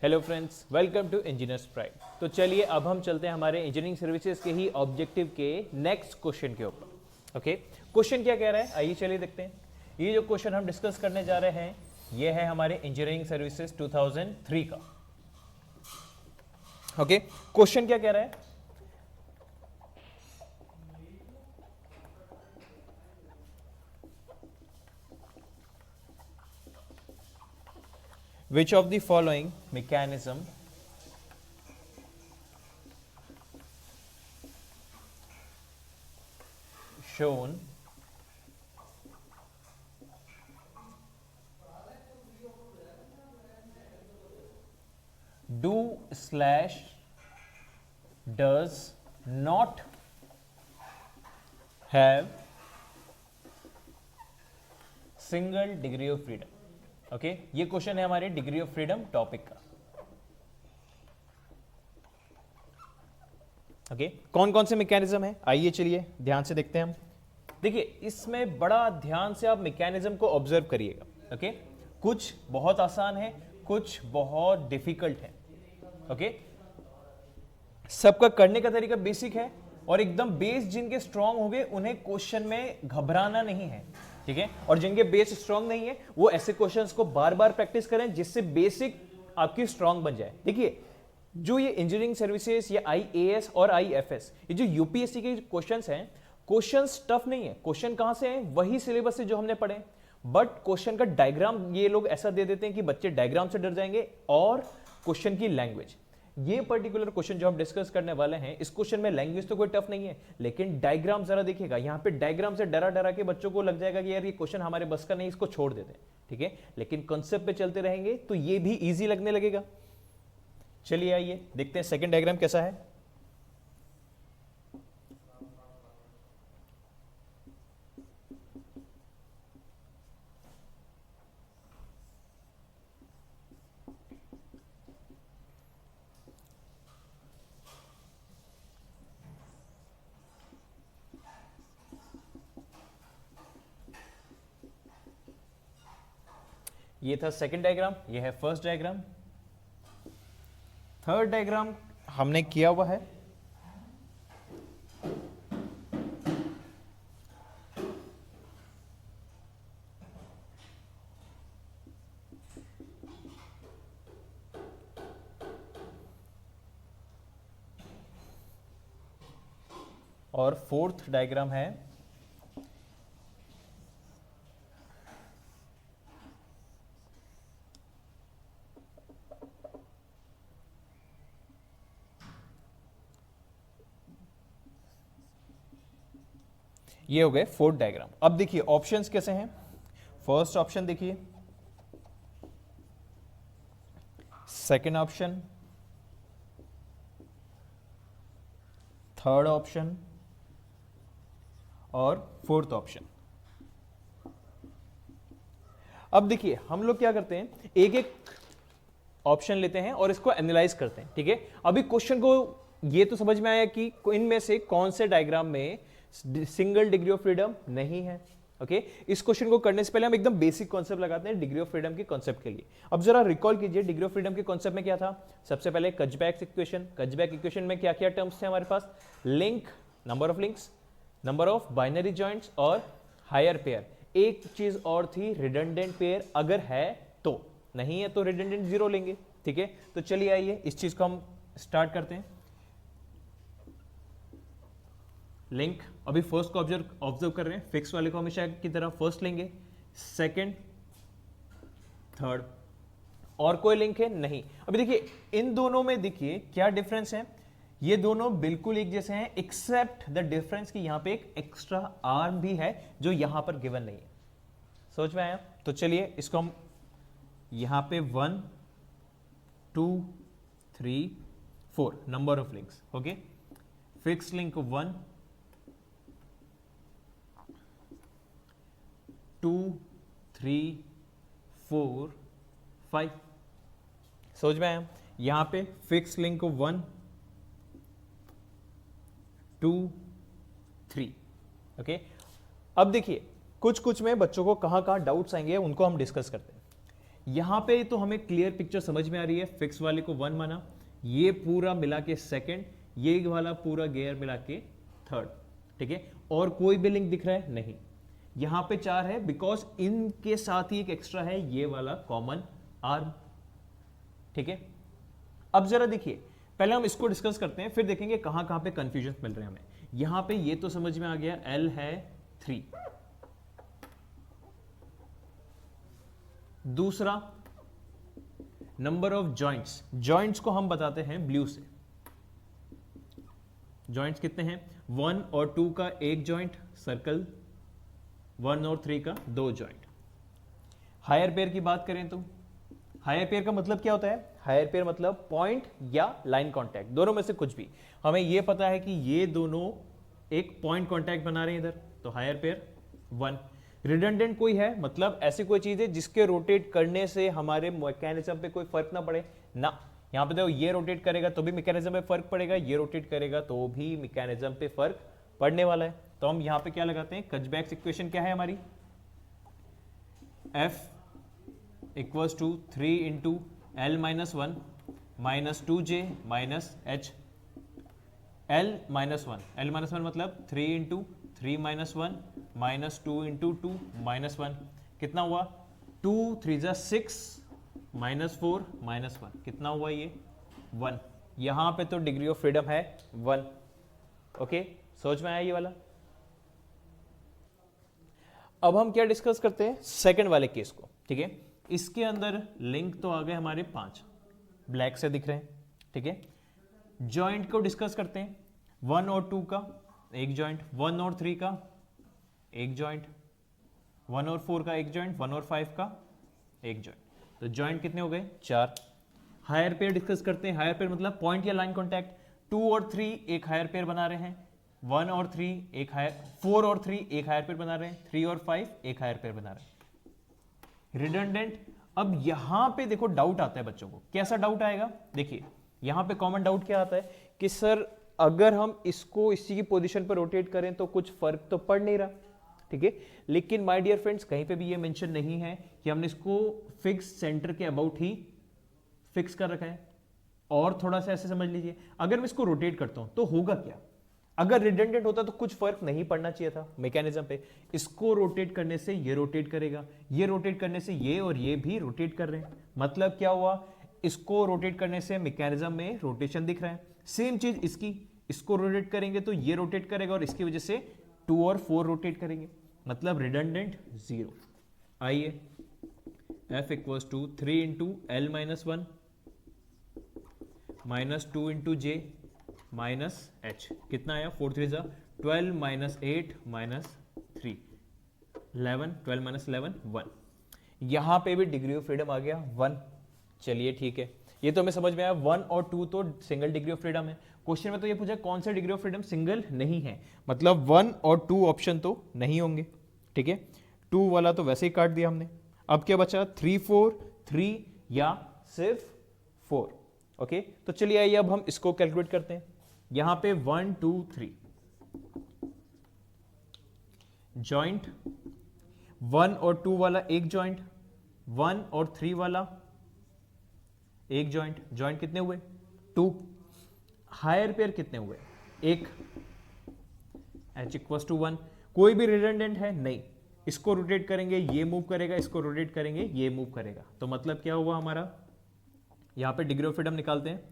Hello friends, welcome to Engineers Pride. तो चलिए अब हम चलते हैं हमारे इंजीनियरिंग सर्विसेज के ही ऑब्जेक्टिव के नेक्स्ट क्वेश्चन के ऊपर। ओके, क्वेश्चन क्या कह रहा है, आइए चलिए देखते हैं। ये जो क्वेश्चन हम डिस्कस करने जा रहे हैं ये है हमारे इंजीनियरिंग सर्विसेज 2003 का। ओके, क्वेश्चन क्या कह रहा है, which of the following mechanism shown do slash does not have single degree of freedom। Okay, ये क्वेश्चन है हमारे डिग्री ऑफ फ्रीडम टॉपिक का। ओके, कौन कौन से मैकेनिज्म है, आइए चलिए ध्यान से देखते हैं हम। देखिए, इसमें बड़ा ध्यान से आप मैकेनिज्म को ऑब्जर्व करिएगा। ओके, कुछ बहुत आसान है, कुछ बहुत डिफिकल्ट है। ओके, सबका करने का तरीका बेसिक है और एकदम बेस जिनके स्ट्रांग हो गए उन्हें क्वेश्चन में घबराना नहीं है, ठीक है। और जिनके बेस स्ट्रांग नहीं है वो ऐसे क्वेश्चंस को बार बार प्रैक्टिस करें जिससे बेसिक आपकी स्ट्रांग बन जाए। देखिए, जो ये इंजीनियरिंग सर्विसेज, ये आईएएस और आईएफएस, ये जो यूपीएससी के क्वेश्चंस हैं, क्वेश्चंस टफ नहीं है। क्वेश्चन कहां से हैं, वही सिलेबस से जो हमने पढ़े, बट क्वेश्चन का डायग्राम ये लोग ऐसा दे देते हैं कि बच्चे डायग्राम से डर जाएंगे। और क्वेश्चन की लैंग्वेज, ये पर्टिकुलर क्वेश्चन जो हम डिस्कस करने वाले हैं, इस क्वेश्चन में लैंग्वेज तो कोई टफ नहीं है, लेकिन डायग्राम जरा देखिएगा। यहाँ पे डायग्राम से डरा डरा के बच्चों को लग जाएगा कि यार ये क्वेश्चन हमारे बस का नहीं, इसको छोड़ देते हैं, ठीक है। लेकिन कॉन्सेप्ट पे चलते रहेंगे तो ये भी इजी लगने लगेगा। चलिए आइए देखते हैं सेकंड डायग्राम कैसा है। ये था सेकंड डायग्राम, ये है फर्स्ट डायग्राम। थर्ड डायग्राम हमने किया हुआ है। और फोर्थ डायग्राम है ये हो गए फोर्थ डायग्राम। अब देखिए ऑप्शंस कैसे हैं। फर्स्ट ऑप्शन देखिए, सेकंड ऑप्शन, थर्ड ऑप्शन और फोर्थ ऑप्शन। अब देखिए हम लोग क्या करते हैं, एक एक ऑप्शन लेते हैं और इसको एनालाइज करते हैं, ठीक है। अभी क्वेश्चन को ये तो समझ में आया कि इनमें से कौन से डायग्राम में सिंगल डिग्री ऑफ फ्रीडम नहीं है। ओके, इस क्वेश्चन को करने से पहले हम एकदम बेसिक कॉन्सेप्ट लगाते हैं डिग्री ऑफ फ्रीडम के कॉन्सेप्ट के लिए। अब जरा रिकॉल कीजिए, डिग्री ऑफ फ्रीडम के कॉन्सेप्ट में क्या था। सबसे पहले कचबैक इक्वेशन। कचबैक इक्वेशन में क्या क्या टर्म्स थे हमारे पास, link, number of links, number of binary joints और हायर पेयर। एक चीज और थी, रिडंडेंट पेयर, अगर है तो, नहीं है तो रिडंडेंट जीरो लेंगे, ठीक है। तो चलिए आइए इस चीज को हम स्टार्ट करते हैं। लिंक, अभी फर्स्ट को ऑब्जर्व कर रहे हैं, फिक्स वाले को हमेशा की तरह फर्स्ट लेंगे, सेकंड, थर्ड। और कोई लिंक है नहीं। अभी देखिए इन दोनों में देखिए क्या डिफरेंस है, ये दोनों बिल्कुल एक जैसे हैं एक्सेप्ट द डिफरेंस कि यहां पे एक एक्स्ट्रा आर्म भी है जो यहां पर गिवन नहीं है। सोच में आया। तो चलिए इसको हम यहां पे 1 2 3 4 number of links. Okay, fix link 1 2 3 4 5। समझ में आया। यहां पे फिक्स लिंक 1 2 3। ओके, अब देखिए कुछ कुछ में बच्चों को कहां कहां डाउट्स आएंगे उनको हम डिस्कस करते हैं। यहां पे तो हमें क्लियर पिक्चर समझ में आ रही है, फिक्स वाले को 1 माना, ये पूरा मिला के सेकेंड, ये वाला पूरा गियर मिला के थर्ड, ठीक है। और कोई भी लिंक दिख रहा है नहीं, यहां पे 4 है बिकॉज इनके साथ ही एक एक्स्ट्रा है, ये वाला कॉमन आर्म, ठीक है। अब जरा देखिए, पहले हम इसको डिस्कस करते हैं, फिर देखेंगे कहां कहां पे कंफ्यूजन मिल रहे हैं हमें। यहां पे ये तो समझ में आ गया, L है 3, दूसरा नंबर ऑफ जॉइंट्स, जॉइंट्स को हम बताते हैं ब्लू से। जॉइंट्स कितने हैं, 1 और 2 का एक जॉइंट सर्कल, 1 और 3 का 2 जॉइंट। हायर पेयर की बात करें तो हायर पेयर का मतलब क्या होता है, हायर पेयर मतलब पॉइंट या लाइन कांटेक्ट, दोनों में से कुछ भी। हमें यह पता है कि ये दोनों एक पॉइंट कांटेक्ट बना रहे हैं इधर, तो हायर पेयर 1। रिडंडेंट कोई है, मतलब ऐसी कोई चीज है जिसके रोटेट करने से हमारे मैकेनिज्म पे कोई फर्क ना पड़े ना। यहां पे देखो, ये रोटेट करेगा तो भी मैकेनिज्म पे फर्क पड़ेगा, ये रोटेट करेगा तो भी मैकेनिज्म पे फर्क पड़ने वाला है। तो हम यहां पे क्या लगाते हैं, कचबैक्स इक्वेशन क्या है हमारी, F equals to 3 into L minus 1 minus 2J minus H, L minus 1, L minus 1 मतलब 3 into 3 minus 1 minus 2 into 2 minus 1, कितना हुआ 2 3 जा 6 माइनस 4 माइनस 1, कितना हुआ ये 1। यहां पे तो डिग्री ऑफ फ्रीडम है 1, ओके, सोच में आया ये वाला। अब हम क्या डिस्कस करते हैं, सेकंड वाले केस को, ठीक है। इसके अंदर लिंक तो आ गए हमारे 5, ब्लैक से दिख रहे हैं, ठीक है। जॉइंट को डिस्कस करते हैं, 1 और 2 का एक जॉइंट, 1 और 3 का एक जॉइंट, 1 और 4 का एक जॉइंट, 1 और 5 का एक जॉइंट, तो जॉइंट कितने हो गए 4। हायर पेयर डिस्कस करते हैं, हायर पेयर मतलब पॉइंट या लाइन कॉन्टैक्ट, 2 और 3 एक हायर पेयर बना रहे हैं, 1 और 3 एक हायर, 4 और 3 एक हायर पेयर बना रहे हैं, 3 और 5 एक हायर पेयर बना रहे हैं। रिडंडेंट, अब यहां पे देखो डाउट आता है बच्चों को, कैसा डाउट आएगा, देखिए यहां पे कॉमन डाउट क्या आता है कि सर अगर हम इसको इसी की पोजीशन पर रोटेट करें तो कुछ फर्क तो पड़ नहीं रहा, ठीक है। लेकिन माय डियर फ्रेंड्स, कहीं पे भी ये मेंशन नहीं है कि हमने इसको फिक्स सेंटर के अबाउट ही फिक्स कर रखा है। और थोड़ा सा ऐसे समझ लीजिए, अगर मैं इसको रोटेट करता हूं तो होगा क्या, अगर रिडंडेंट होता तो कुछ फर्क नहीं पड़ना चाहिए था मैकेनिज्म पे। इसको रोटेट करने से ये रोटेट करेगा, ये रोटेट करने से ये और ये भी रोटेट कर रहे हैं, मतलब क्या हुआ, इसको रोटेट करने से मैकेनिज्म में रोटेशन दिख रहा है। सेम चीज इसकी, इसको रोटेट करेंगे तो ये रोटेट करेगा और इसकी वजह से 2 और 4 रोटेट करेंगे, मतलब रिडंडेंट 0। आइए F equals to 3 into L minus 1 minus 2 into J minus H, कितना आया 4 3 जा 12 माइनस 8 माइनस 3 11, 12 माइनस 11 1। यहां पे भी डिग्री ऑफ फ्रीडम आ गया 1। चलिए ठीक है, ये तो हमें समझ में आया, 1 और 2 तो सिंगल डिग्री ऑफ फ्रीडम है। क्वेश्चन में तो ये पूछा कौन सा डिग्री ऑफ फ्रीडम सिंगल नहीं है, मतलब 1 और 2 ऑप्शन तो नहीं होंगे, ठीक है। 2 वाला तो वैसे ही काट दिया हमने। अब क्या बचा 3 4 3 या सिर्फ 4, ओके। तो चलिए आइए अब हम इसको कैलकुलेट करते हैं। यहां पे 1 2 3 जॉइंट, 1 और 2 वाला एक जॉइंट, 1 और 3 वाला एक जॉइंट, जॉइंट कितने हुए 2। हायर पेयर कितने हुए 1, H इक्वल्स टू 1। कोई भी रिडंडेंट है नहीं, इसको रोटेट करेंगे ये मूव करेगा, इसको रोटेट करेंगे ये मूव करेगा, तो मतलब क्या हुआ हमारा, यहां पे डिग्री ऑफ फ्रीडम निकालते हैं,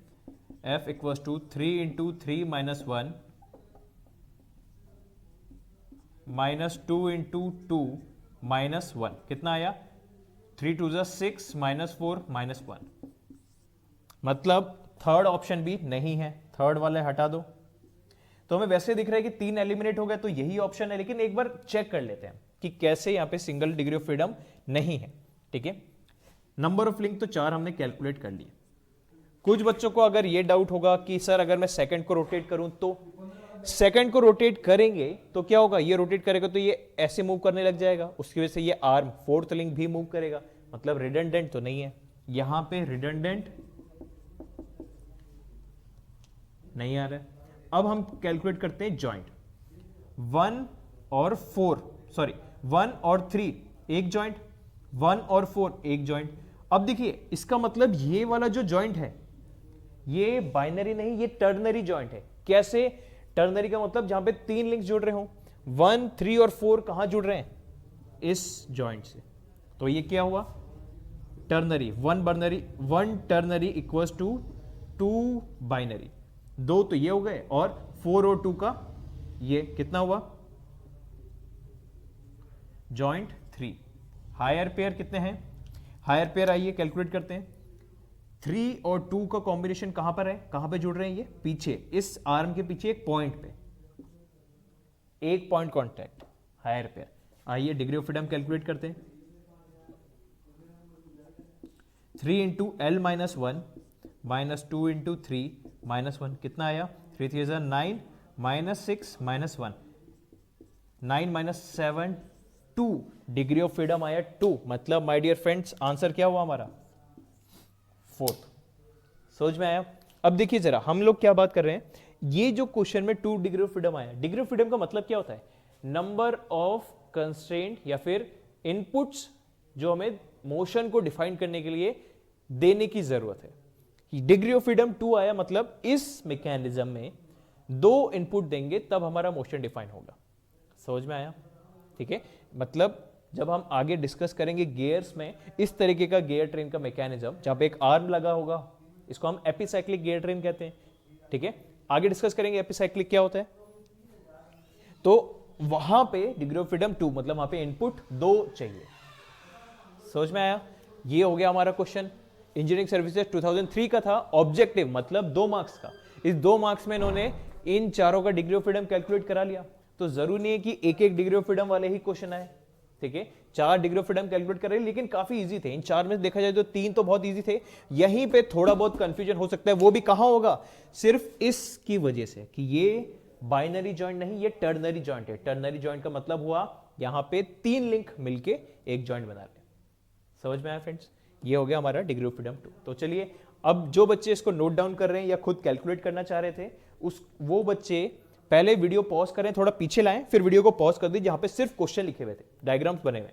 F equals to 3 into 3 minus 1 minus 2 into 2 minus 1, कितना आया 3 2 जा 6 माइनस 4 माइनस 1, मतलब थर्ड ऑप्शन भी नहीं है, थर्ड वाले हटा दो। तो हमें वैसे दिख रहा है कि 3 एलिमिनेट हो गए, तो यही ऑप्शन है, लेकिन एक बार चेक कर लेते हैं कि कैसे यहां पे सिंगल डिग्री ऑफ फ्रीडम नहीं है, ठीक है। नंबर ऑफ लिंक तो 4 हमने कैलकुलेट कर लिए। कुछ बच्चों को अगर ये डाउट होगा कि सर अगर मैं सेकंड को रोटेट करूं, तो सेकंड को रोटेट करेंगे तो क्या होगा, ये रोटेट करेगा तो ये ऐसे मूव करने लग जाएगा, उसकी वजह से ये आर्म फोर्थ लिंक भी मूव करेगा, मतलब रिडंडेंट तो नहीं है, यहां पे रिडंडेंट नहीं आ रहा है। अब हम कैलकुलेट करते हैं जॉइंट, 1 और 4 सॉरी 1 और 3 एक जॉइंट, 1 और 4 एक जॉइंट। अब देखिए इसका मतलब ये वाला जो जॉइंट है ये बाइनरी नहीं, ये टर्नरी जॉइंट है। कैसे टर्नरी का मतलब जहां पे 3 लिंक्स जुड़ रहे हो, 1, 3 और 4 कहां जुड़ रहे हैं, इस जॉइंट से। तो ये क्या हुआ, ternary. 1 ternary equals to 2 binary. 2 तो ये हो गए और 4 और 2 का ये कितना हुआ, जॉइंट 3। हायर पेयर कितने हैं, हायर पेयर आइए कैलकुलेट करते हैं। 3 और 2 का कॉम्बिनेशन कहां पर है, कहां पे जुड़ रहे हैं, ये पीछे इस आर्म के पीछे एक पॉइंट पे, एक पॉइंट कॉन्टैक्ट, हायर पेयर। आइए डिग्री ऑफ फ्रीडम कैलकुलेट करते हैं। 3 into L minus 1 minus 2 into 3 minus 1 कितना आया, 3 3 9 minus 6 minus 1, 9 minus 7 2, degree of freedom आया 2। मतलब माय डियर फ्रेंड्स आंसर क्या हुआ हमारा, 4th। समझ में आया। अब देखिए जरा हम लोग क्या बात कर रहे हैं, ये जो क्वेश्चन में 2 डिग्री ऑफ फ्रीडम आया, डिग्री ऑफ फ्रीडम का मतलब क्या होता है, नंबर ऑफ कंस्ट्रेंट या फिर इनपुट्स जो हमें मोशन को डिफाइन करने के लिए देने की जरूरत है। डिग्री ऑफ फ्रीडम 2 आया मतलब इस मैकेनिज्म में 2 इनपुट देंगे तब हमारा मोशन डिफाइन होगा। समझ में आया, ठीक है। मतलब जब हम आगे डिस्कस करेंगे गियर्स में, इस तरीके का गियर ट्रेन का मैकेनिज्म जहां पे एक आर्म लगा होगा, इसको हम एपिसाइक्लिक गियर ट्रेन कहते हैं, ठीक है। आगे डिस्कस करेंगे एपिसाइक्लिक क्या होता है। तो वहां पे डिग्री ऑफ फ्रीडम 2 मतलब वहां पे इनपुट 2 चाहिए। समझ में आया। ये हो गया हमारा क्वेश्चन। इंजीनियरिंग सर्विसेज 2003 का था, ऑब्जेक्टिव मतलब 2 मार्क्स का। इस 2 मार्क्स में इन्होंने इन चारों का डिग्री ऑफ फ्रीडम कैलकुलेट करा लिया। तो जरूरी नहीं है कि एक एक डिग्री ऑफ फ्रीडम वाले ही क्वेश्चन आए, ठीक है। 4 डिग्री ऑफ फ्रीडम कैलकुलेट कर रहे हैं, लेकिन काफी इजी थे। इन 4 में देखा जाए तो 3 तो बहुत इजी थे। यहीं पे थोड़ा बहुत कंफ्यूजन हो सकता है, वो भी कहां होगा, सिर्फ इसकी वजह से कि ये बाइनरी जॉइंट नहीं, ये टर्नरी जॉइंट है। टर्नरी जॉइंट का मतलब हुआ यहां पे 3 लिंक मिलके एक जॉइंट बना रहे। समझ में आया फ्रेंड्स। ये हो गया हमारा डिग्री ऑफ फ्रीडम 2। तो चलिए अब जो बच्चे इसको नोट डाउन कर रहे हैं या खुद कैलकुलेट करना चाह रहे थे, वो बच्चे पहले वीडियो पॉज करें, थोड़ा पीछे लाएं, फिर वीडियो को पॉज कर दीजिए जहां पे सिर्फ क्वेश्चन लिखे हुए थे, डायग्राम्स बने हुए,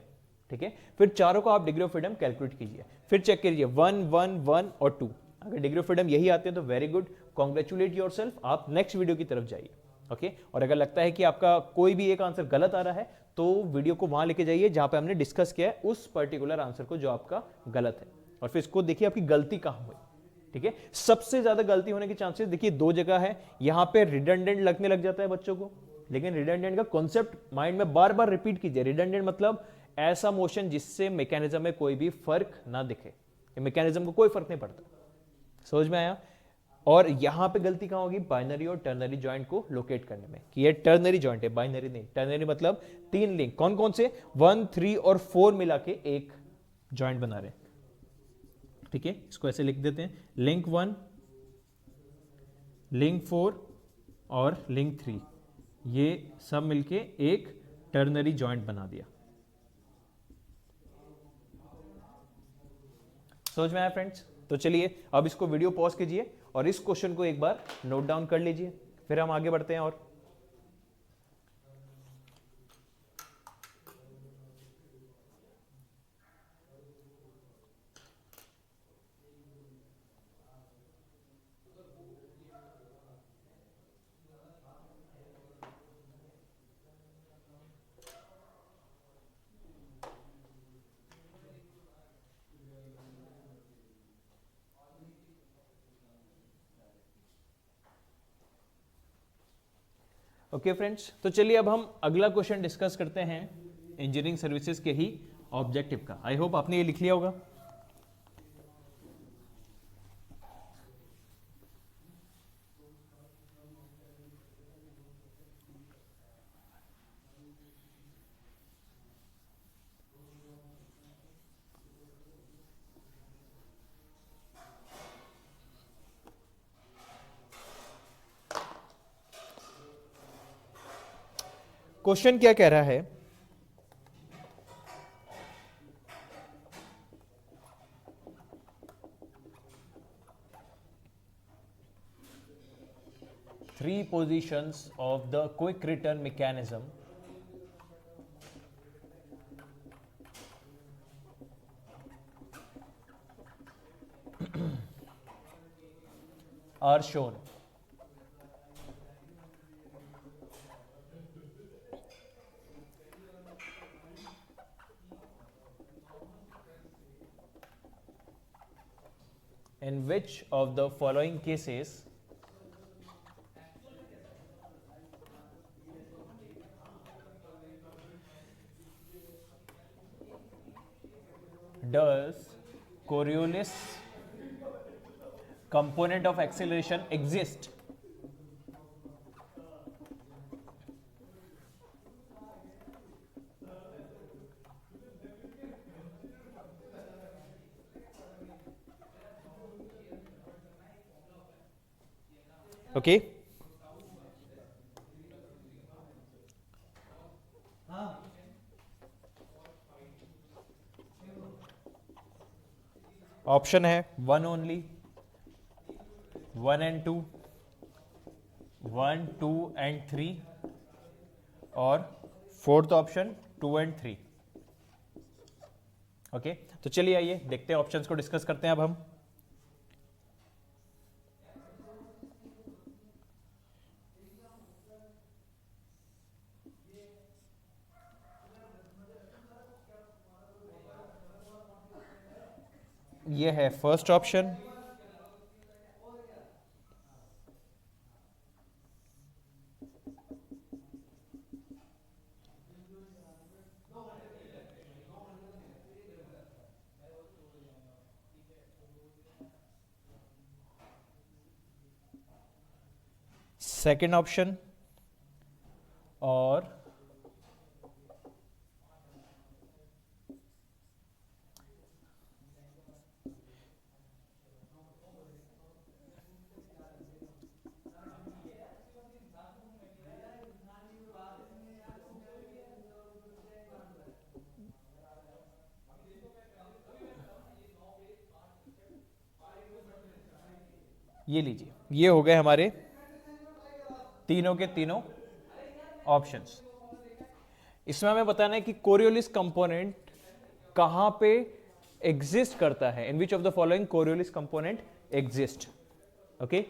ठीक है। फिर चारों को आप डिग्री ऑफ फ्रीडम कैलकुलेट कीजिए, फिर चेक कीजिए 1 1 1 और 2। अगर डिग्री ऑफ फ्रीडम यही आते हैं तो वेरी गुड, कॉन्ग्रेचुलेट योरसेल्फ, आप नेक्स्ट वीडियो की तरफ जाइए, ओके। और अगर लगता है कि आपका कोई भी एक आंसर गलत आ रहा है तो वीडियो को वहां लेके जाइए जहां पे हमने डिस्कस किया है उस पर्टिकुलर आंसर को जो आपका गलत है, और फिर इसको देखिए आपकी गलती कहां हुई, ठीक है। सबसे ज्यादा गलती होने के चांसेस देखिए 2 जगह है। यहां पे रिडंडेंट लगने लग जाता है बच्चों को, लेकिन रिडंडेंट का कॉन्सेप्ट माइंड में बार बार रिपीट कीजिए। रिडंडेंट मतलब ऐसा मोशन जिससे मैकेनिज्म में कोई भी फर्क ना दिखे, मैकेनिज्म को कोई फर्क नहीं पड़ता। समझ में आया। और यहां पे गलती कहां होगी, बाइनरी और टर्नरी जॉइंट को लोकेट करने में, कि ये टर्नरी जॉइंट है, बाइनरी नहीं। टर्नरी मतलब 3 लिंक, कौन कौन से, 1 3 और 4 मिला के एक जॉइंट बना रहे हैं, ठीक है। इसको ऐसे लिख देते हैं, लिंक 1, लिंक 4 और लिंक 3, ये सब मिलके एक टर्नरी जॉइंट बना दिया। समझ में आया फ्रेंड्स। तो चलिए अब इसको वीडियो पॉज कीजिए और इस क्वेश्चन को एक बार नोट डाउन कर लीजिए, फिर हम आगे बढ़ते हैं। और ओके फ्रेंड्स, तो चलिए अब हम अगला क्वेश्चन डिस्कस करते हैं इंजीनियरिंग सर्विसेज के ही ऑब्जेक्टिव का। आई होप आपने ये लिख लिया होगा। क्वेश्चन क्या कह रहा है, three positions of the quick return mechanism are shown. In which of the following cases does Coriolis component of acceleration exist? Okay. Option है 1 ओनली, 1 and 2, 1, 2 and 3 और फोर्थ ऑप्शन 2 and 3. ओके, तो चलिए आइए देखते हैं, ऑप्शंस को discuss करते हैं अब हम. ये है फर्स्ट ऑप्शन, सेकेंड ऑप्शन और ये लीजिए, ये हो गए हमारे तीनों के तीनों ऑप्शंस. इसमें हमें बताना है कि कोरियोलिस कंपोनेंट कहां पे एग्जिस्ट करता है. In which of the following Coriolis component exist. Okay,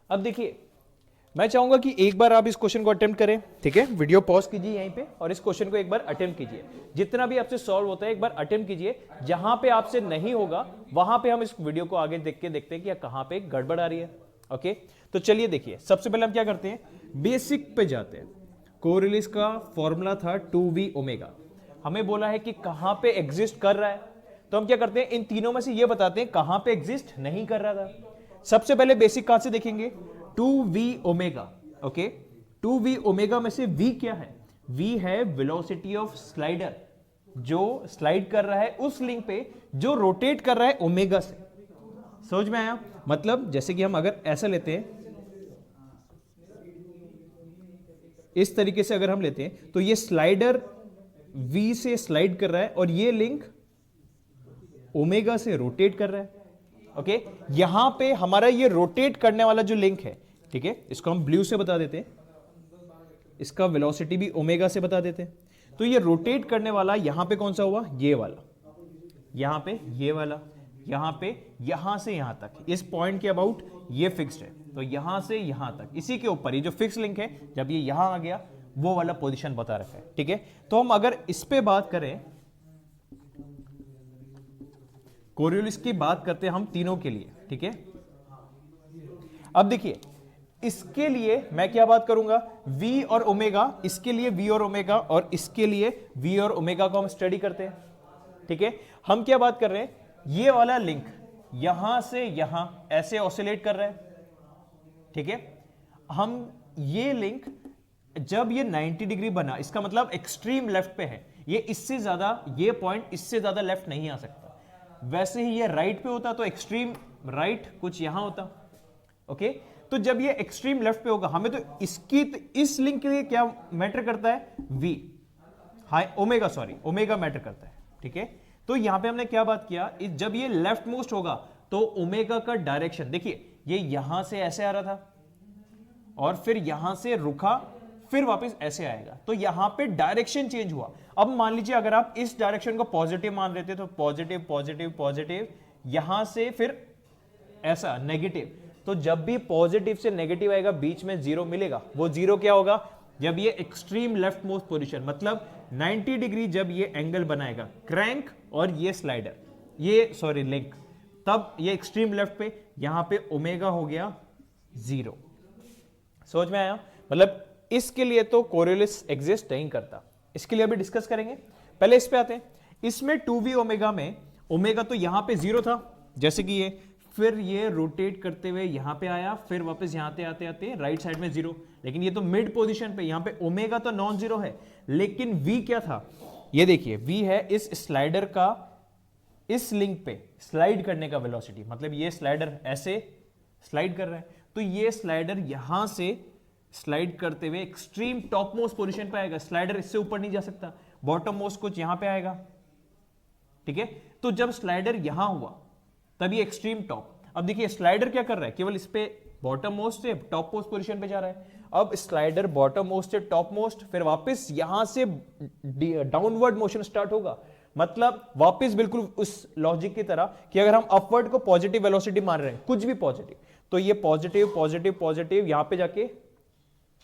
अब देखिए, मैं चाहूंगा कि एक बार आप इस क्वेश्चन को अटेम्प्ट करें. ठीक है, वीडियो पॉज कीजिए यहीं पे और इस क्वेश्चन को एक बार अटेम्प्ट कीजिए. जितना भी आपसे सॉल्व होता है एक बार अटेम्प्ट कीजिए. जहां पे आपसे नहीं होगा वहां पे हम इस वीडियो को आगे देख के देखते हैं कि कहां पे गड़बड़ आ रही है. ओके, तो चलिए देखिए, सबसे पहले हम क्या करते हैं, बेसिक पे जाते हैं. कोरियोलिस का फॉर्मूला था 2v ओमेगा. हमें बोला है कि कहां पे एग्जिस्ट कर रहा है, तो हम क्या करते हैं, इन तीनों में से ये बताते हैं कहां पे एग्जिस्ट नहीं कर रहा था. सबसे पहले बेसिक कहां से देखेंगे, 2v omega. Okay, 2v omega में से v क्या है, v है वेलोसिटी ऑफ स्लाइडर, जो स्लाइड कर रहा है उस लिंक पे जो रोटेट कर रहा है ओमेगा से. समझ में आया? मतलब जैसे कि हम अगर ऐसा लेते हैं, इस तरीके से अगर हम लेते हैं तो ये स्लाइडर v से स्लाइड कर रहा है और ये लिंक ओमेगा से रोटेट कर रहा है. ओके, यहां पे हमारा ये रोटेट करने वाला जो लिंक है, ठीक है, इसको हम ब्लू से बता देते हैं, इसका वेलोसिटी भी ओमेगा से बता देते हैं. तो ये रोटेट करने वाला यहां पे कौन सा हुआ, ये वाला, यहां पे ये वाला, यहां पे यहां से यहां तक, इस पॉइंट के अबाउट ये फिक्स्ड है. तो यहां से यहां तक इसी के ऊपर ये जो फिक्स लिंक है, जब ये यहां आ गया वो वाला पोजीशन बता रखा है. ठीक है, तो हम अगर इस पे बात करें, कोरियोलिस की बात करते हैं हम तीनों के लिए. ठीक है, अब देखिए, इसके लिए मैं क्या बात करूंगा, v और ओमेगा, इसके लिए v और ओमेगा और इसके लिए v और ओमेगा को हम स्टडी करते हैं. ठीक है, हम क्या बात कर रहे हैं, ये वाला लिंक यहां से यहां ऐसे ऑसिलेट कर रहा है. ठीक है, हम ये लिंक जब ये 90 डिग्री बना, इसका मतलब एक्सट्रीम लेफ्ट पे है, ये इससे ज्यादा, ये पॉइंट इससे ज्यादा लेफ्ट नहीं आ सकता. वैसे ही ये राइट पे होता तो एक्सट्रीम राइट कुछ यहां होता. ओके, तो जब ये एक्सट्रीम लेफ्ट पे होगा, हमें तो इसकी, इस लिंक के लिए क्या मैटर करता है, v, high omega, sorry omega matter करता है. ठीक है, तो यहां पे हमने क्या बात किया, जब ये लेफ्ट मोस्ट होगा तो ओमेगा का डायरेक्शन देखिए, ये यहां से ऐसे आ रहा था और फिर यहां से रुका, फिर वापस ऐसे आएगा, तो यहां पे डायरेक्शन चेंज हुआ. अब मान लीजिए अगर आप इस डायरेक्शन को पॉजिटिव मान लेते तो पॉजिटिव पॉजिटिव पॉजिटिव, यहां से फिर ऐसा नेगेटिव, तो जब भी पॉजिटिव से नेगेटिव आएगा बीच में जीरो मिलेगा। वो जीरो क्या होगा? जब ये एक्सट्रीम लेफ्ट मोस्ट पोजीशन, मतलब 90 डिग्री जब ये एंगल बनाएगा क्रैंक और ये स्लाइडर, ये सॉरी लिंक, तब ये एक्सट्रीम लेफ्ट पे यहां पे ओमेगा हो गया जीरो। समझ में आया? मतलब इसके लिए तो कोरियोलिस एग्जिस्ट नहीं करता, इसके लिए अभी डिस्कस करेंगे। पहले इस पे आते हैं। इसमें 2v ओमेगा में ओमेगा तो यहां पे जीरो था जैसे कि ये, फिर ये रोटेट करते हुए यहां पे आया, फिर वापस यहां पे आते आते राइट साइड में जीरो, लेकिन ये तो मिड पोजीशन पे, यहां पे ओमेगा तो नॉन जीरो है, लेकिन v क्या था? ये देखिए v है इस स्लाइडर का, इस लिंक पे स्लाइड करने का वेलोसिटी, मतलब ये स्लाइडर ऐसे स्लाइड कर रहा है, तो ये स्लाइडर यहां से स्लाइड करते हुए एक्सट्रीम टॉप मोस्ट पोजीशन पे आएगा। स्लाइडर इससे ऊपर नहीं जा सकता, बॉटम मोस्ट कुछ यहां पे आएगा, ठीक है। तो जब स्लाइडर यहां हुआ तब ये एक्सट्रीम टॉप, अब देखिए स्लाइडर क्या कर रहा है, केवल इस पे बॉटम मोस्ट से टॉप मोस्ट पोजीशन पे जा रहा है। अब स्लाइडर बॉटम मोस्ट से टॉप मोस्ट, फिर वापस यहां से डाउनवर्ड मोशन स्टार्ट होगा, मतलब वापस बिल्कुल उस लॉजिक की तरह कि अगर हम अपवर्ड को पॉजिटिव वेलोसिटी मान रहे हैं, कुछ भी पॉजिटिव, तो ये पॉजिटिव पॉजिटिव पॉजिटिव यहां पे जाके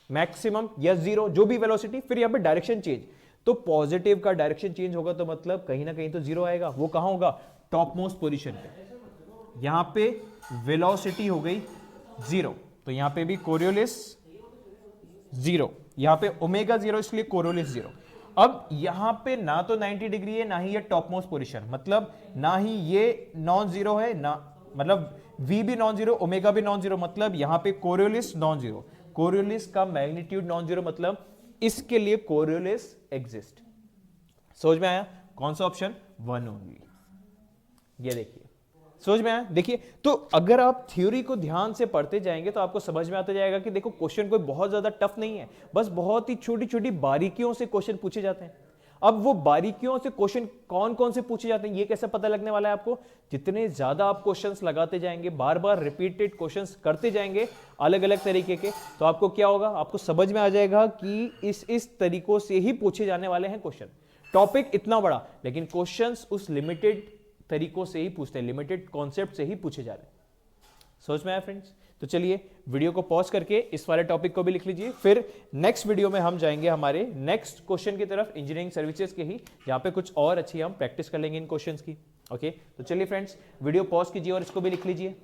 मैक्सिमम या जीरो जो भी वेलोसिटी, फिर यहां पे डायरेक्शन चेंज, तो पॉजिटिव का डायरेक्शन चेंज होगा तो मतलब कहीं ना कहीं तो जीरो आएगा। वो कहां होगा? टॉप मोस्ट पोजीशन पे। यहां पे वेलोसिटी हो गई जीरो, तो यहां पे भी कोरियोलिस जीरो, यहां पे ओमेगा जीरो, इसलिए कोरियोलिस जीरो। अब यहां पे ना तो 90 डिग्री है, ना ही ये टॉप मोस्ट पोजीशन, मतलब ना ही ये नॉन जीरो है, ना मतलब v भी नॉन जीरो, ओमेगा भी नॉन जीरो, मतलब यहां पे कोरियोलिस नॉन जीरो। कोरियोलिस का मैग्नीट्यूड नॉन जीरो, मतलब इसके लिए कोरियोलिस एग्जिस्ट। समझ में आया? कौन सा ऑप्शन? 1 ओनली। ये देखिए, समझ में आया? देखिए, तो अगर आप थ्योरी को ध्यान से पढ़ते जाएंगे तो आपको समझ में आता जाएगा कि देखो क्वेश्चन कोई बहुत ज्यादा टफ नहीं है, बस बहुत ही छोटी छोटी बारीकियों से क्वेश्चन पूछे जाते हैं। अब वो बारीकियों से क्वेश्चन कौन कौन से पूछे जाते हैं ये कैसे पता लगने वाला है आपको? जितने ज्यादा आप क्वेश्चंस लगाते जाएंगे, बार बार रिपीटेड क्वेश्चंस करते जाएंगे अलग अलग तरीके के, तो आपको क्या होगा? आपको समझ में आ जाएगा कि इस तरीकों से ही पूछे जाने वाले हैं क्वेश्चन। टॉपिक इतना बड़ा, लेकिन क्वेश्चंस उस लिमिटेड तरीकों से ही पूछते हैं, लिमिटेड कॉन्सेप्ट से ही पूछे जा रहे हैं। समझ में आया फ्रेंड्स? तो चलिए वीडियो को पॉज करके इस वाले टॉपिक को भी लिख लीजिए, फिर नेक्स्ट वीडियो में हम जाएंगे हमारे नेक्स्ट क्वेश्चन की तरफ, इंजीनियरिंग सर्विसेज के ही, जहां पे कुछ और अच्छी हम प्रैक्टिस कर लेंगे इन क्वेश्चंस की। ओके, तो चलिए फ्रेंड्स वीडियो पॉज कीजिए और इसको भी लिख लीजिए।